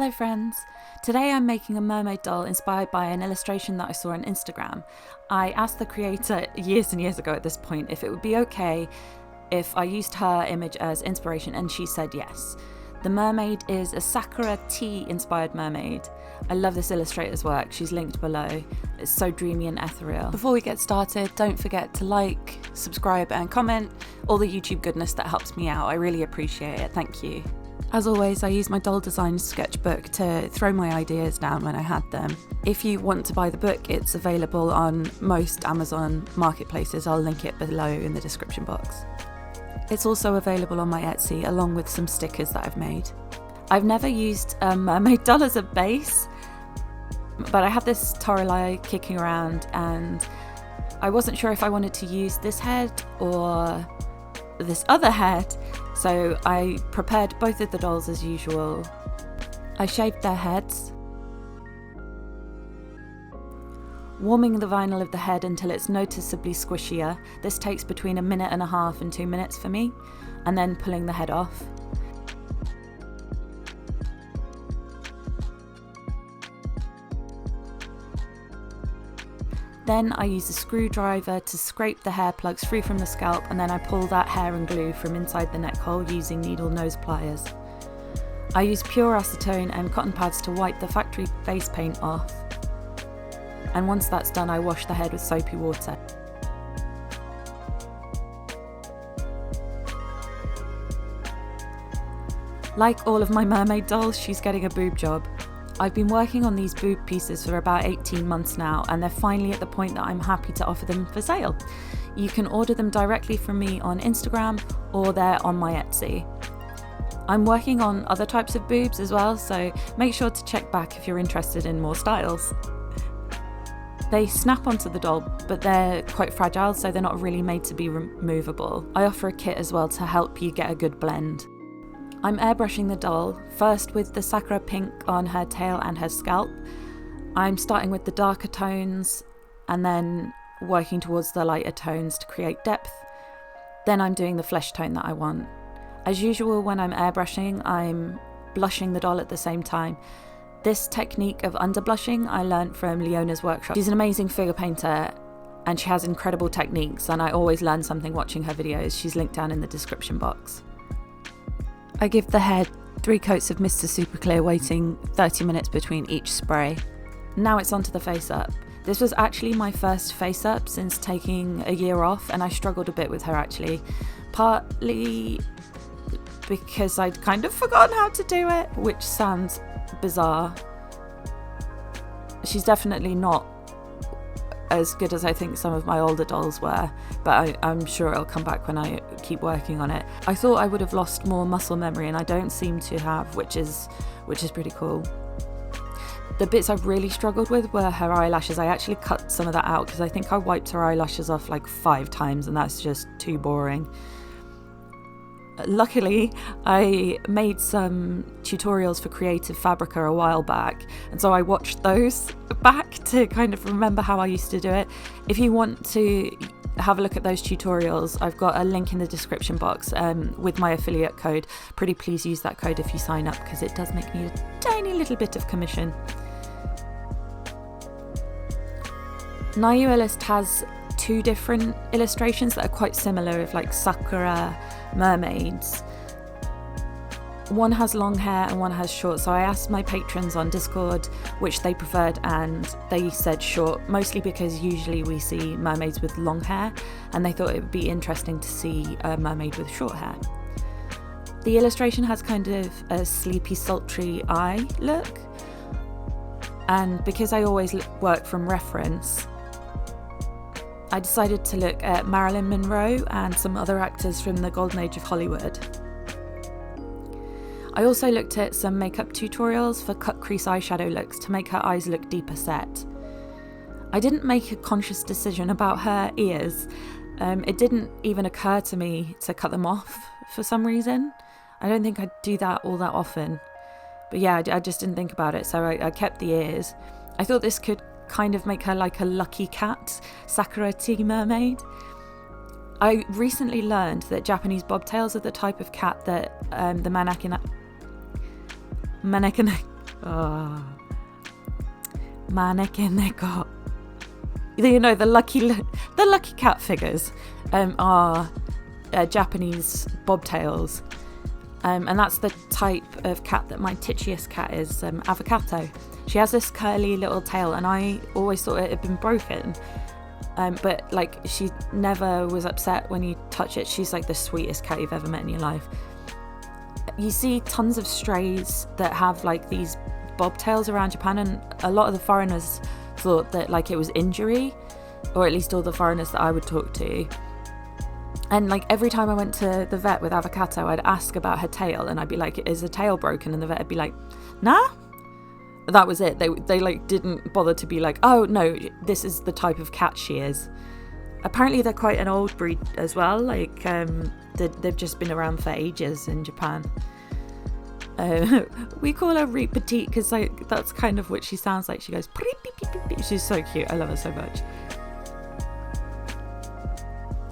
Hello friends! Today I'm making a mermaid doll inspired by an illustration that I saw on Instagram. I asked the creator years and years ago at this point if it would be okay if I used her image as inspiration, and she said yes. The mermaid is a Sakura tea inspired mermaid. I love this illustrator's work, she's linked below. It's so dreamy and ethereal. Before we get started, don't forget to like, subscribe and comment, all the YouTube goodness that helps me out. I really appreciate it, thank you. As always, I use my doll design sketchbook to throw my ideas down when I had them. If you want to buy the book, it's available on most Amazon marketplaces. I'll link it below in the description box. It's also available on my Etsy, along with some stickers that I've made. I've never used a mermaid doll as a base, but I had this Toralei kicking around and I wasn't sure if I wanted to use this head or this other head, so I prepared both of the dolls as usual. I shaved their heads, warming the vinyl of the head until it's noticeably squishier. This takes between 1.5 minutes and 2 minutes for me, and then pulling the head off. Then I use a screwdriver to scrape the hair plugs free from the scalp, and then I pull that hair and glue from inside the neck hole using needle nose pliers. I use pure acetone and cotton pads to wipe the factory face paint off. And once that's done, I wash the head with soapy water. Like all of my mermaid dolls, she's getting a boob job. I've been working on these boob pieces for about 18 months now, and they're finally at the point that I'm happy to offer them for sale. You can order them directly from me on Instagram, or they're on my Etsy. I'm working on other types of boobs as well, so make sure to check back if you're interested in more styles. They snap onto the doll, but they're quite fragile, so they're not really made to be removable. I offer a kit as well to help you get a good blend. I'm airbrushing the doll, first with the Sakura pink on her tail and her scalp. I'm starting with the darker tones and then working towards the lighter tones to create depth. Then I'm doing the flesh tone that I want. As usual, when I'm airbrushing, I'm blushing the doll at the same time. This technique of underblushing I learned from Leona's workshop. She's an amazing figure painter and she has incredible techniques, and I always learn something watching her videos. She's linked down in the description box. I give the head 3 coats of Mr. Super Clear, waiting 30 minutes between each spray. Now it's onto the face up. This was actually my first face up since taking a year off, and I struggled a bit with her actually. Partly because I'd kind of forgotten how to do it, which sounds bizarre. She's definitely not as good as I think some of my older dolls were, but I'm sure it'll come back when I keep working on it. I thought I would have lost more muscle memory, and I don't seem to have, which is pretty cool. The bits I've really struggled with were her eyelashes. I actually cut some of that out because I think I wiped her eyelashes off like 5 times, and that's just too boring. Luckily, I made some tutorials for Creative Fabrica a while back, and so I watched those back to kind of remember how I used to do it. If you want to have a look at those tutorials, I've got a link in the description box with my affiliate code. Pretty please use that code if you sign up, because it does make me a tiny little bit of commission. Nayu Illust has 2 different illustrations that are quite similar of like Sakura mermaids. One has long hair and one has short, so I asked my patrons on Discord which they preferred, and they said short, mostly because usually we see mermaids with long hair, and they thought it would be interesting to see a mermaid with short hair. The illustration has kind of a sleepy, sultry eye look, and because I always work from reference, I decided to look at Marilyn Monroe and some other actors from the golden age of Hollywood. I also looked at some makeup tutorials for cut crease eyeshadow looks to make her eyes look deeper set. I didn't make a conscious decision about her ears. It didn't even occur to me to cut them off for some reason. I don't think I do that all that often. But yeah, I just didn't think about it, so I kept the ears. I thought this could kind of make her like a lucky cat, Sakura tea mermaid. I recently learned that Japanese bobtails are the type of cat that the mannequin Oh. Mannequin neko. You know, the lucky cat figures are Japanese bobtails. And that's the type of cat that my titchiest cat is, Avocado. She has this curly little tail, and I always thought it had been broken. But like, she never was upset when you touch it. She's like the sweetest cat you've ever met in your life. You see tons of strays that have like these bobtails around Japan, and a lot of the foreigners thought that like it was injury, or at least all the foreigners that I would talk to. And like every time I went to the vet with Avocado, I'd ask about her tail, and I'd be like, is her tail broken? And the vet would be like, nah. That was it. They like didn't bother to be like, oh no, this is the type of cat she is. Apparently they're quite an old breed as well. Like they've just been around for ages in Japan. We call her Riet Petite because like that's kind of what she sounds like. She goes, she's so cute. I love her so much.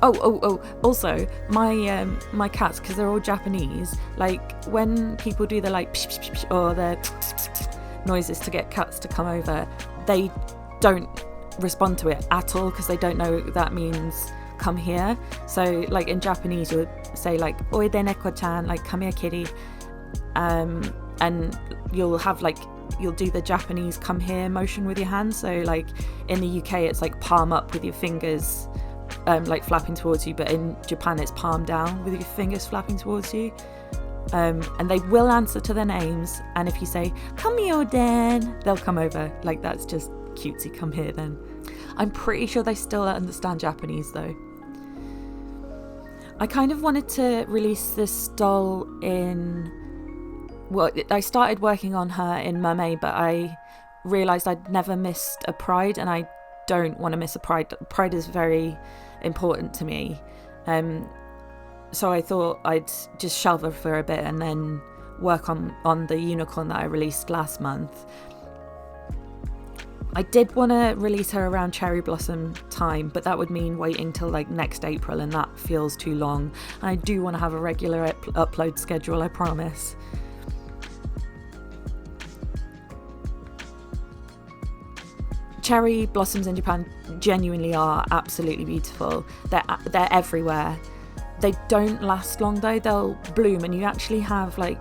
Oh, also, my cats, because they're all Japanese, like, when people do the, like, psh, psh, psh, or the noises to get cats to come over, they don't respond to it at all, because they don't know that means come here. So, like, in Japanese, you'll say, like, oide neko-chan, like, come here, kitty, and you'll have, like, you'll do the Japanese come here motion with your hands. So, like, in the UK, it's, like, palm up with your fingers, like flapping towards you, but in Japan it's palm down with your fingers flapping towards you, and they will answer to their names, and if you say come here then, they'll come over. Like, that's just cutesy, come here then. I'm pretty sure they still understand Japanese though. I kind of wanted to release this doll I started working on her in Mermaid, but I realised I'd never missed a Pride, and I don't want to miss a Pride. Pride is very important to me, so I thought I'd just shelve her for a bit and then work on the unicorn that I released last month. I did want to release her around cherry blossom time, but that would mean waiting till like next April, and that feels too long. And I do want to have a regular upload schedule, I promise. Cherry blossoms in Japan genuinely are absolutely beautiful. They're everywhere. They don't last long though. They'll bloom, and you actually have like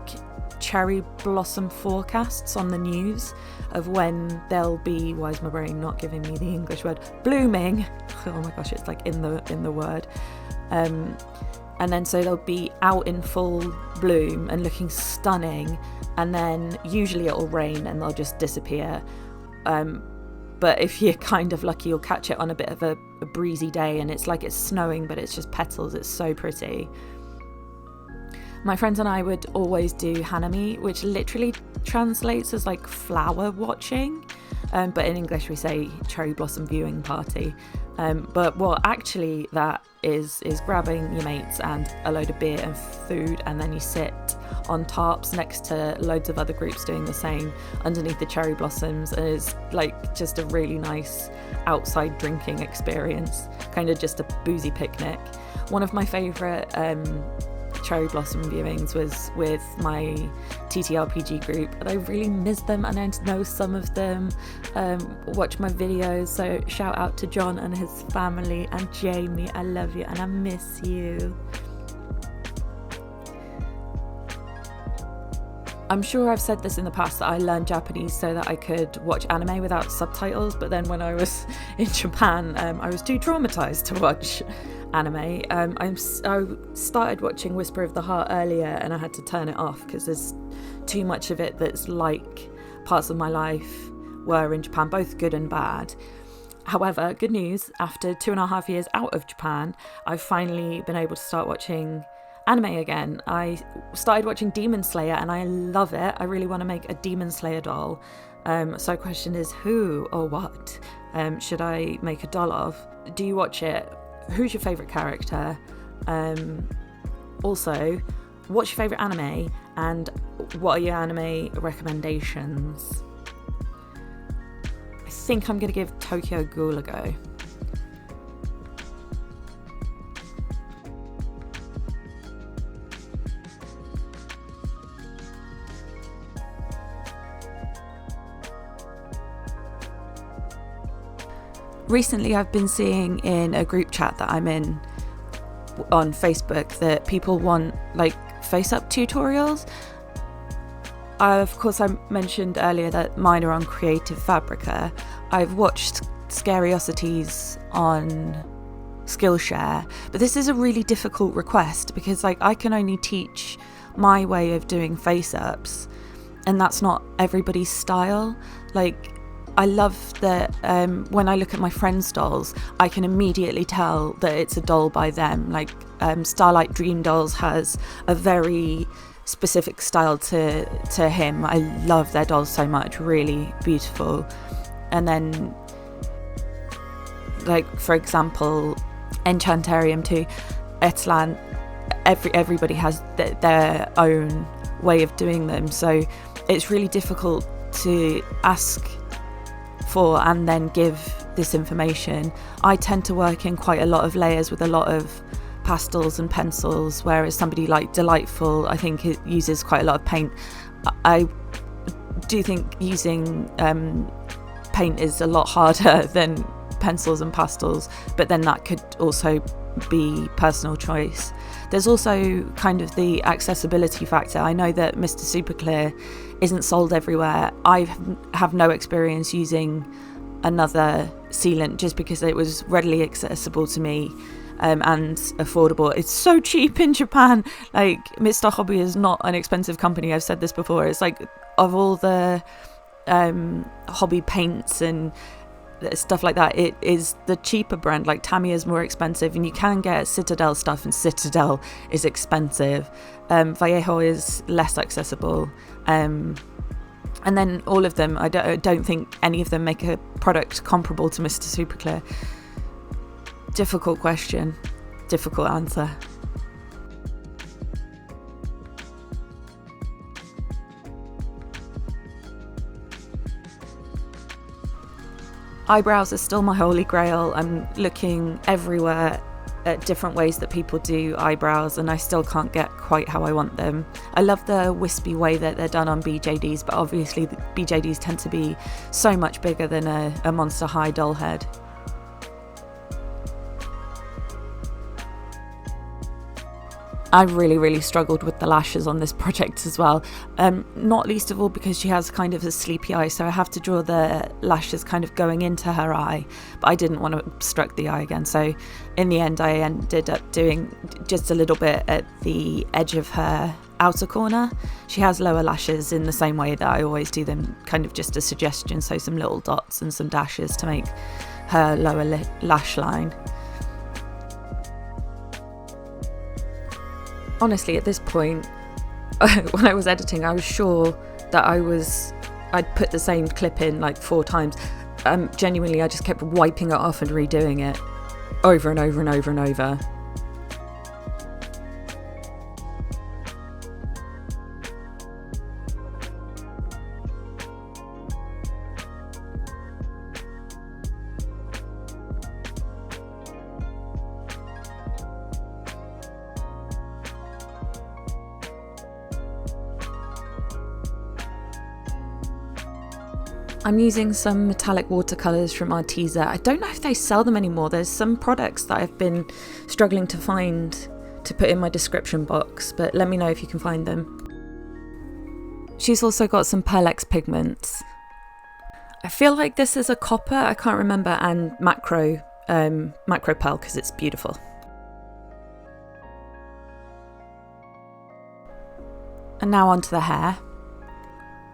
cherry blossom forecasts on the news of when they'll be, why is my brain not giving me the English word, blooming. Oh my gosh, it's like in the word. And then so they'll be out in full bloom and looking stunning, and then usually it'll rain and they'll just disappear. But if you're kind of lucky, you'll catch it on a bit of a breezy day, and it's like it's snowing, but it's just petals. It's so pretty. My friends and I would always do hanami, which literally translates as like flower watching. But in English we say cherry blossom viewing party. But what actually that is grabbing your mates and a load of beer and food, and then you sit on tarps next to loads of other groups doing the same underneath the cherry blossoms, and it's like just a really nice outside drinking experience, kind of just a boozy picnic. One of my favourite cherry blossom viewings was with my TTRPG group, and I really miss them, and I know some of them watch my videos, so shout out to John and his family, and Jamie, I love you and I miss you. I'm sure I've said this in the past that I learned Japanese so that I could watch anime without subtitles, but then when I was in Japan, I was too traumatized to watch anime. I started watching Whisper of the Heart earlier, and I had to turn it off because there's too much of it that's like parts of my life were in Japan, both good and bad. However, good news, after 2.5 years out of Japan, I've finally been able to start watching anime again. I started watching Demon Slayer and I love it. I really want to make a Demon Slayer doll. So the question is, who or what should I make a doll of? Do you watch it? Who's your favourite character? Also, what's your favourite anime? And what are your anime recommendations? I think I'm going to give Tokyo Ghoul a go. Recently I've been seeing in a group chat that I'm in on Facebook that people want like face-up tutorials. Of course, I mentioned earlier that mine are on Creative Fabrica. I've watched Scariosities on Skillshare, but this is a really difficult request because like I can only teach my way of doing face-ups, and that's not everybody's style. Like, I love that when I look at my friends' dolls, I can immediately tell that it's a doll by them. Like Starlight Dream Dolls has a very specific style to him. I love their dolls so much, really beautiful. And then, like for example, Enchantarium too, Etlan, everybody has their own way of doing them, so it's really difficult to ask for and then give this information. I tend to work in quite a lot of layers with a lot of pastels and pencils, whereas somebody like Delightful, I think it uses quite a lot of paint. I do think using paint is a lot harder than pencils and pastels, but then that could also be personal choice. There's also kind of the accessibility factor. I know that Mr. Super Clear isn't sold everywhere. I have no experience using another sealant just because it was readily accessible to me and affordable. It's so cheap in Japan. Like, Mr. Hobby is not an expensive company. I've said this before. It's like, of all the hobby paints and stuff like that, it is the cheaper brand. Like, Tamiya is more expensive, and you can get Citadel stuff, and Citadel is expensive. Vallejo is less accessible, and then all of them, I don't think any of them make a product comparable to Mr. Superclear. Difficult question, difficult answer. Eyebrows are still my holy grail. I'm looking everywhere at different ways that people do eyebrows, and I still can't get quite how I want them. I love the wispy way that they're done on BJDs, but obviously the BJDs tend to be so much bigger than a Monster High doll head. I really struggled with the lashes on this project as well, not least of all because she has kind of a sleepy eye, so I have to draw the lashes kind of going into her eye, but I didn't want to obstruct the eye again, so in the end I ended up doing just a little bit at the edge of her outer corner. She has lower lashes in the same way that I always do them, kind of just a suggestion, so some little dots and some dashes to make her lower lash line. Honestly, at this point, when I was editing, I was sure that I'd put the same clip in like 4 times. Genuinely, I just kept wiping it off and redoing it over and over and over and over. I'm using some metallic watercolours from Arteza. I don't know if they sell them anymore. There's some products that I've been struggling to find to put in my description box, but let me know if you can find them. She's also got some Pearlex pigments. I feel like this is a copper, I can't remember, and macro pearl because it's beautiful. And now onto the hair.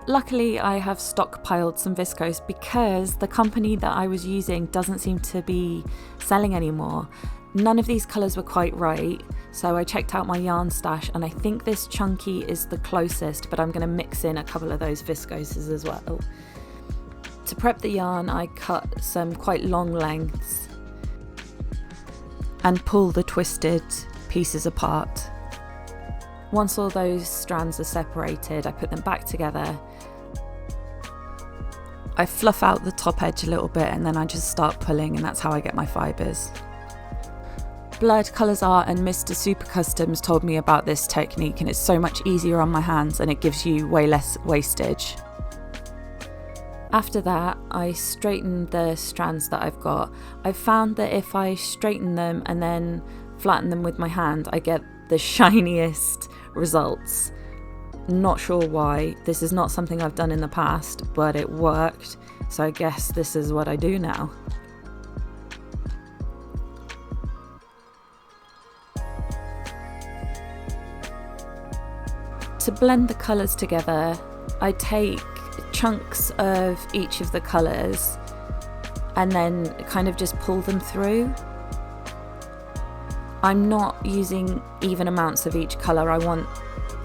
Luckily, I have stockpiled some viscose because the company that I was using doesn't seem to be selling anymore. None of these colours were quite right, so I checked out my yarn stash, and I think this chunky is the closest, but I'm going to mix in a couple of those viscoses as well. To prep the yarn, I cut some quite long lengths and pull the twisted pieces apart. Once all those strands are separated, I put them back together. I fluff out the top edge a little bit, and then I just start pulling, and that's how I get my fibres. Blurred Colours Art and Mr. Super Customs told me about this technique, and it's so much easier on my hands and it gives you way less wastage. After that, I straighten the strands that I've got. I've found that if I straighten them and then flatten them with my hand, I get the shiniest results. Not sure why. This is not something I've done in the past, but it worked, so I guess this is what I do now. To blend the colours together, I take chunks of each of the colours and then kind of just pull them through. I'm not using even amounts of each colour. I want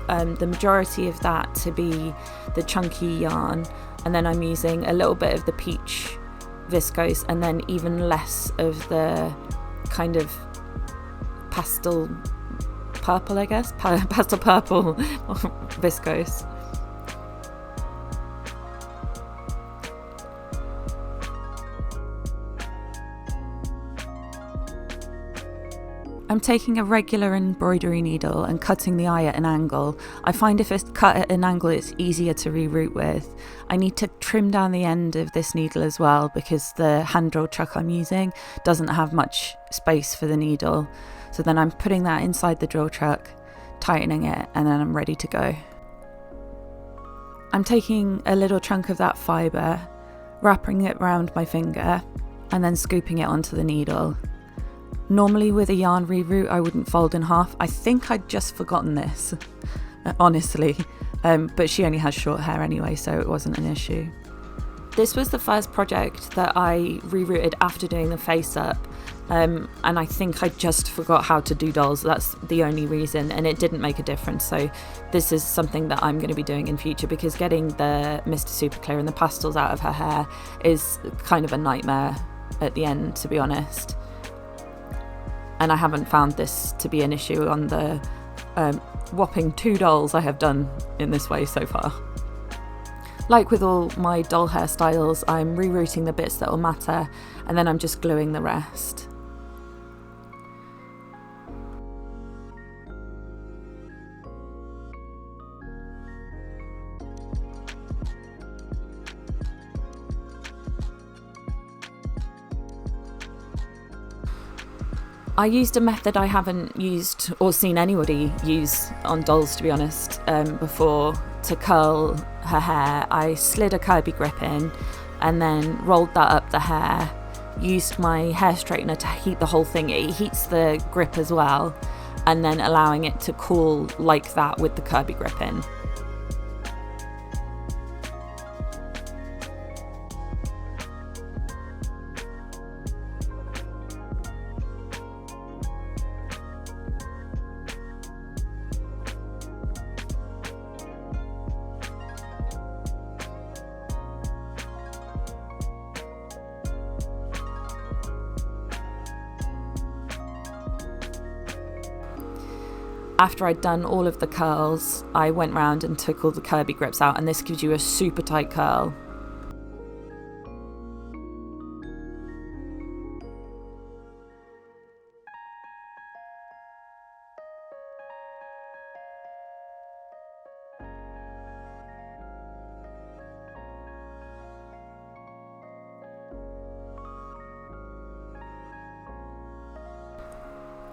the majority of that to be the chunky yarn, and then I'm using a little bit of the peach viscose and then even less of the kind of pastel purple, I guess, pastel purple viscose. I'm taking a regular embroidery needle and cutting the eye at an angle. I find if it's cut at an angle, it's easier to reroute with. I need to trim down the end of this needle as well because the hand drill chuck I'm using doesn't have much space for the needle. So then I'm putting that inside the drill chuck, tightening it, and then I'm ready to go. I'm taking a little chunk of that fibre, wrapping it around my finger, and then scooping it onto the needle. Normally with a yarn reroute I wouldn't fold in half. I think I'd just forgotten this, honestly, but she only has short hair anyway, so it wasn't an issue. This was the first project that I rerouted after doing the face up, and I think I just forgot how to do dolls. That's the only reason, and it didn't make a difference. So this is something that I'm going to be doing in future, because getting the Mr. Super Clear and the pastels out of her hair is kind of a nightmare at the end, to be honest. And I haven't found this to be an issue on the whopping 2 dolls I have done in this way so far. Like with all my doll hairstyles, I'm rerouting the bits that will matter, and then I'm just gluing the rest. I used a method I haven't used or seen anybody use on dolls, to be honest, before to curl her hair. I slid a Kirby grip in and then rolled that up the hair, used my hair straightener to heat the whole thing. It heats the grip as well, and then allowing it to cool like that with the Kirby grip in. After I'd done all of the curls, I went round and took all the Kirby grips out, and this gives you a super tight curl.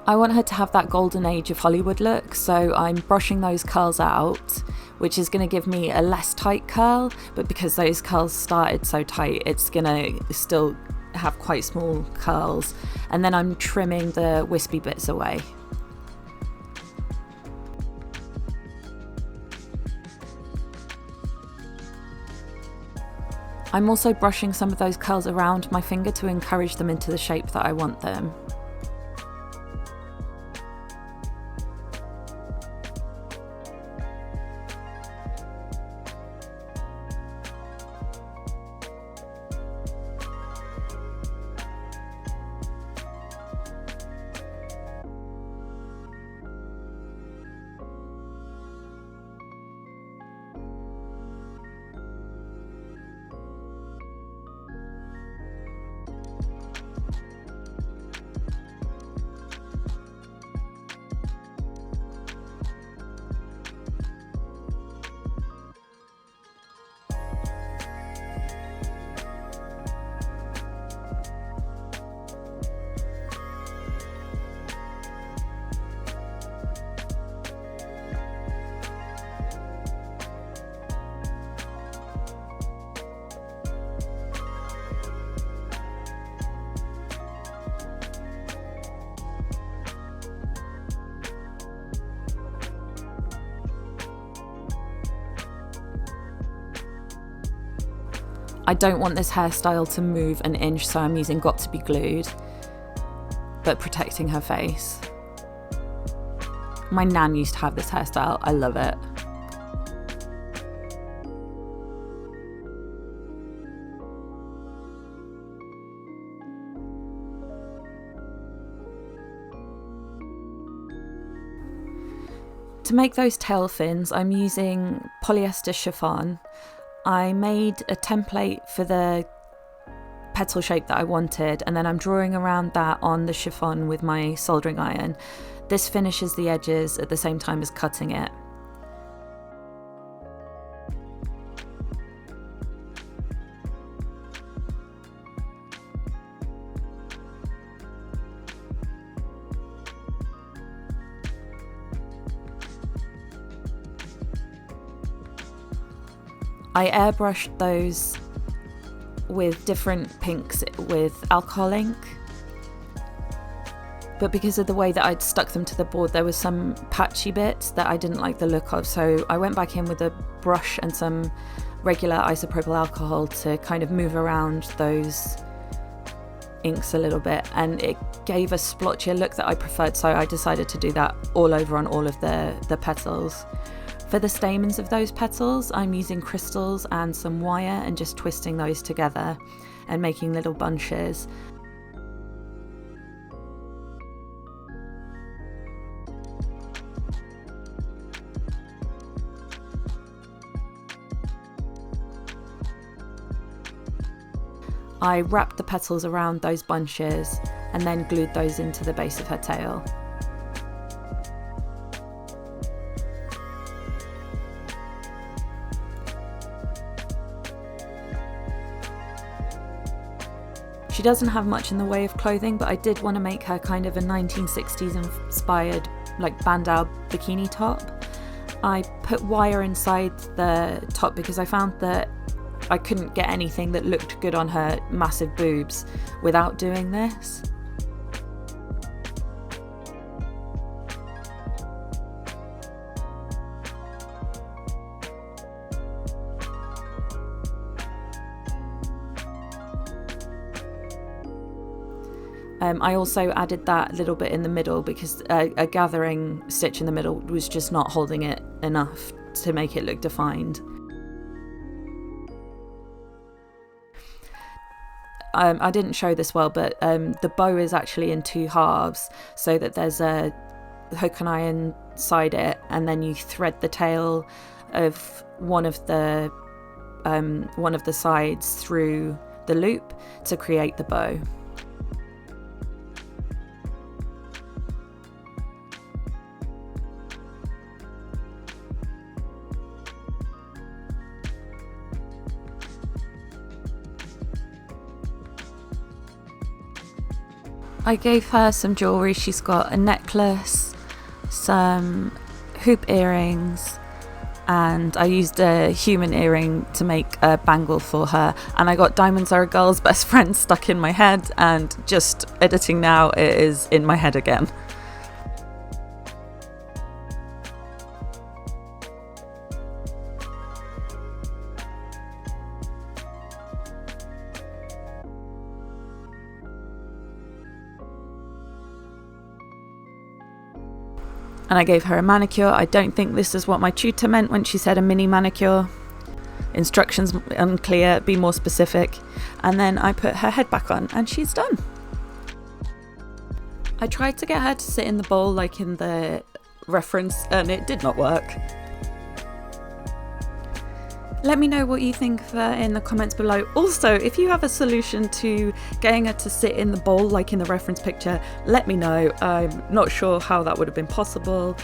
I want her to have that golden age of Hollywood look, so I'm brushing those curls out, which is going to give me a less tight curl, but because those curls started so tight, it's going to still have quite small curls. And then I'm trimming the wispy bits away. I'm also brushing some of those curls around my finger to encourage them into the shape that I want them. I don't want this hairstyle to move an inch, so I'm using Got To Be Glued, but protecting her face. My nan used to have this hairstyle. I love it. To make those tail fins, I'm using polyester chiffon. I made a template for the petal shape that I wanted, and then I'm drawing around that on the chiffon with my soldering iron. This finishes the edges at the same time as cutting it. I airbrushed those with different pinks with alcohol ink, but because of the way that I'd stuck them to the board, there was some patchy bits that I didn't like the look of, so I went back in with a brush and some regular isopropyl alcohol to kind of move around those inks a little bit, and it gave a splotchier look that I preferred, so I decided to do that all over on all of the petals. For the stamens of those petals, I'm using crystals and some wire and just twisting those together and making little bunches. I wrapped the petals around those bunches and then glued those into the base of her tail. She doesn't have much in the way of clothing, but I did want to make her kind of a 1960s inspired like bandeau bikini top. I put wire inside the top because I found that I couldn't get anything that looked good on her massive boobs without doing this. I also added that little bit in the middle because a gathering stitch in the middle was just not holding it enough to make it look defined. I didn't show this well, but the bow is actually in two halves, so that there's a hook and eye inside it, and then you thread the tail of one of the sides through the loop to create the bow. I gave her some jewellery. She's got a necklace, some hoop earrings, and I used a human earring to make a bangle for her, and I got Diamonds Are a Girl's Best Friend stuck in my head, and just editing now it is in my head again. And I gave her a manicure. I don't think this is what my tutor meant when she said a mini manicure. Instructions unclear, be more specific. And then I put her head back on and she's done. I tried to get her to sit in the bowl like in the reference and it did not work. Let me know what you think in the comments below. Also, if you have a solution to getting her to sit in the bowl like in the reference picture, let me know. I'm not sure how that would have been possible.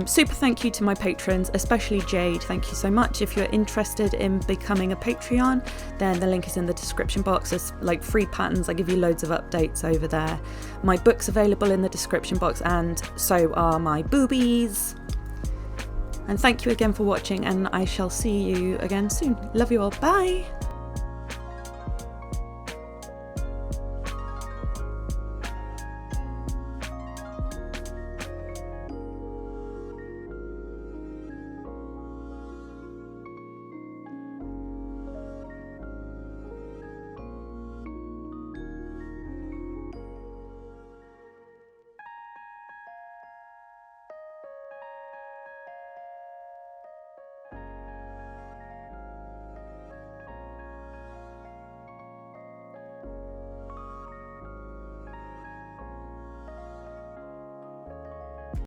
Super thank you to my patrons, especially Jade. Thank you so much. If you're interested in becoming a Patreon, then the link is in the description box. There's like free patterns. I give you loads of updates over there. My book's available in the description box, and so are my boobies. And thank you again for watching, and I shall see you again soon. Love you all. Bye.